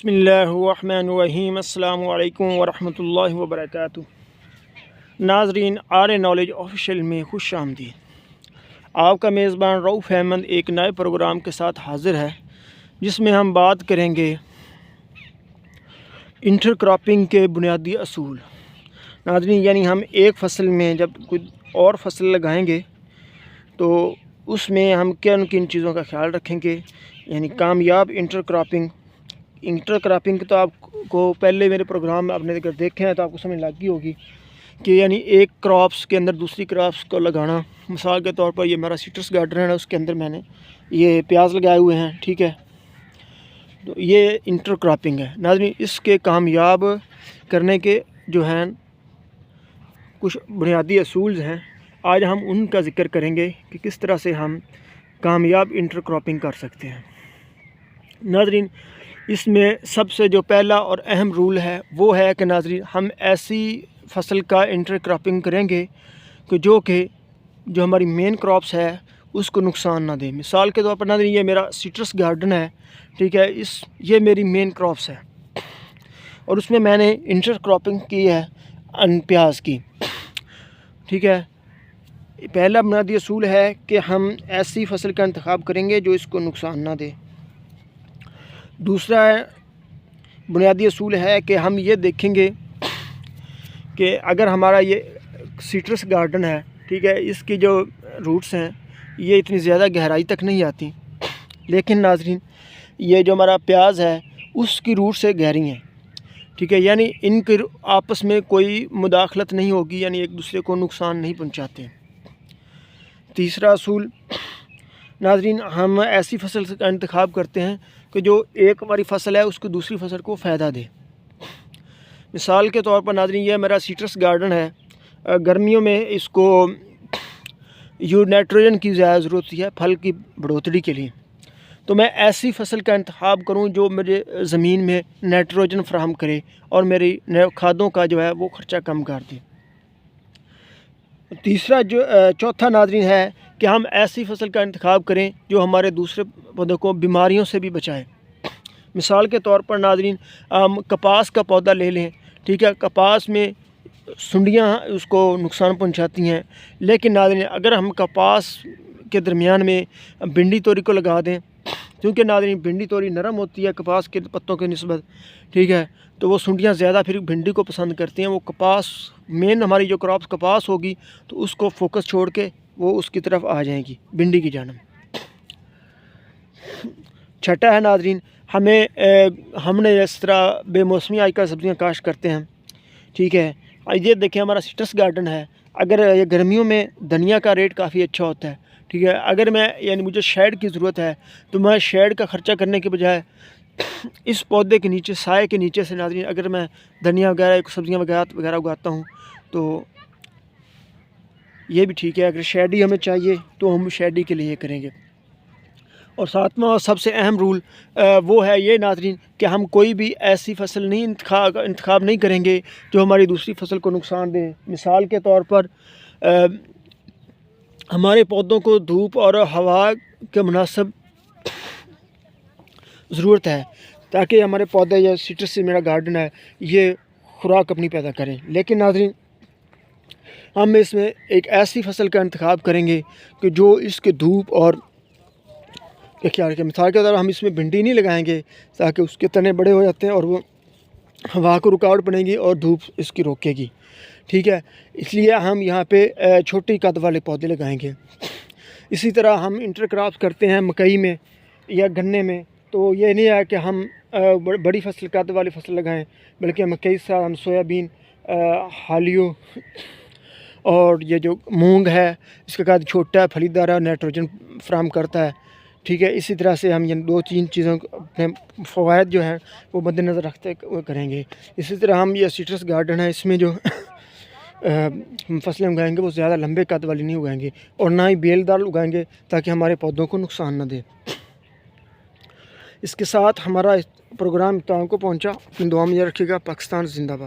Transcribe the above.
बिस्मिल्लाहिर्रहमानिर्रहीम अस्सलामु अलैकुम वरहमतुल्लाहि वबरकातुहू। नाज़रीन, आर नॉलेज ऑफिशियल में खुश आमदीद। आपका मेज़बान रऊफ़ अहमद एक नए प्रोग्राम के साथ हाज़िर है, जिसमें हम बात करेंगे इंटरक्रॉपिंग के बुनियादी असूल। नाज़रीन, यानी हम एक फ़सल में जब कोई और फसल लगाएंगे तो उसमें हम किन किन चीज़ों का ख्याल रखेंगे। यानी कामयाब इंटरक्रॉपिंग तो आपको पहले मेरे प्रोग्राम में आपने अगर देखे हैं तो आपको समझ लग गई होगी कि यानी एक क्रॉप्स के अंदर दूसरी क्रॉप्स को लगाना। मिसाल के तौर पर ये मेरा सिट्रस गार्डन है, उसके अंदर मैंने ये प्याज लगाए हुए हैं, ठीक है। तो ये इंटरक्रॉपिंग है। नाज़रीन, इसके कामयाब करने के जो हैं कुछ बुनियादी असूल हैं, आज हम उनका ज़िक्र करेंगे कि किस तरह से हम कामयाब इंटरक्रॉपिंग कर सकते हैं। नाज़रीन, इसमें सबसे जो पहला और अहम रूल है वो है कि नाज़रीन हम ऐसी फसल का इंटरक्रॉपिंग करेंगे कि जो हमारी मेन क्रॉप्स है उसको नुकसान ना दे। मिसाल के तौर पर नाज़रीन, ये मेरा सिट्रस गार्डन है, ठीक है। ये मेरी मेन क्रॉप्स है और उसमें मैंने इंटरक्रॉपिंग की है प्याज की, ठीक है। पहला बुनियादी असूल है कि हम ऐसी फसल का इंतखाब करेंगे जो इसको नुकसान ना दे। दूसरा बुनियादी असूल है कि हम ये देखेंगे कि अगर हमारा ये सिट्रस गार्डन है, ठीक है, इसकी जो रूट्स हैं ये इतनी ज़्यादा गहराई तक नहीं आती, लेकिन नाज़रीन ये जो हमारा प्याज है उसकी रूट से गहरी हैं, ठीक है। यानी इनके आपस में कोई मुदाखलत नहीं होगी, यानी एक दूसरे को नुकसान नहीं पहुंचाते। तीसरा असूल नाज़रीन, हम ऐसी फसल का इंतखाब करते हैं कि जो एक हमारी फसल है उसको दूसरी फसल को फ़ायदा दे। मिसाल के तौर पर नाज़रीन, ये मेरा सिट्रस गार्डन है। गर्मियों में इसको नाइट्रोजन की ज़्यादा ज़रूरत होती है फल की बढ़ोतरी के लिए, तो मैं ऐसी फसल का इंतखाब करूं जो मेरे ज़मीन में नाइट्रोजन फराहम करे और मेरी खादों का जो है वो ख़र्चा कम कर दे। चौथा नाज़रीन है कि हम ऐसी फसल का इंतखाब करें जो हमारे दूसरे पौधों को बीमारियों से भी बचाए। मिसाल के तौर पर नाज़रीन, हम कपास का पौधा ले लें, ठीक है। कपास में सुंडियाँ उसको नुकसान पहुंचाती हैं, लेकिन नाज़रीन अगर हम कपास के दरमियान में भिंडी तोरी को लगा दें, क्योंकि नाज़रीन भिंडी तोरी नरम होती है कपास के पत्तों के निस्बत, ठीक है, तो वो सुंडियाँ ज़्यादा फिर भिंडी को पसंद करती हैं। वो कपास मेन हमारी जो क्रॉप्स कपास होगी तो उसको फोकस छोड़ के वो उसकी तरफ आ जाएंगी, भिंडी की जानब। छठा है नाज़रीन, हमने इस तरह बेमौसमी आजकल सब्ज़ियाँ काश्त करते हैं, ठीक है। ये देखें हमारा सिट्रस गार्डन है, अगर ये गर्मियों में धनिया का रेट काफ़ी अच्छा होता है, ठीक है। अगर मैं यानी मुझे शेड की ज़रूरत है तो मैं शेड का ख़र्चा करने के बजाय इस पौधे के नीचे, साए के नीचे से नाज़रीन अगर मैं धनिया वगैरह सब्ज़ियाँ वगैरह उगाता हूँ तो ये भी ठीक है। अगर शेड ही हमें चाहिए तो हम शेड ही के लिए करेंगे। और सातवां और सबसे अहम रूल वो है ये नाज़रीन कि हम कोई भी ऐसी फसल नहीं इंतखाब नहीं करेंगे जो हमारी दूसरी फसल को नुकसान दे। मिसाल के तौर पर हमारे पौधों को धूप और हवा के मुनासिब ज़रूरत है ताकि हमारे पौधे या सिट्रस से मेरा गार्डन है ये खुराक अपनी पैदा करें। लेकिन नाज़रीन हम इसमें एक ऐसी फसल का इंतखाब करेंगे कि जो इसके धूप और ख्याल रखें। मिसाल के तौर पर हम इसमें भिंडी नहीं लगाएंगे ताकि उसके तने बड़े हो जाते हैं और वो हवा को रुकावट बनेगी और धूप इसकी रोकेगी, ठीक है। इसलिए हम यहाँ पे छोटी कद वाले पौधे लगाएंगे। इसी तरह हम इंटरक्रॉप करते हैं मकई में या गन्ने में, तो ये नहीं है कि हम बड़ी फसल कद वाली फसल लगाएं, बल्कि मकई से हम सोयाबीन, हालियो और ये जो मूंग है इसका कद छोटा है, फलीदार है, नाइट्रोजन फराहम करता है, ठीक है। इसी तरह से हम ये 2-3 चीज़ों अपने फ़वाइद जो हैं वो मद्देनज़र रखते करेंगे। इसी तरह हम ये सिट्रस गार्डन है, इसमें जो फसलें उगाएंगे वो ज़्यादा लंबे कद वाली नहीं उगाएंगे और ना ही बेलदार उगाएंगे ताकि हमारे पौधों को नुकसान न दे। इसके साथ हमारा प्रोग्राम इख्तिताम को पहुँचा। अपनी दुआ में रखिएगा। पाकिस्तान जिंदाबाद।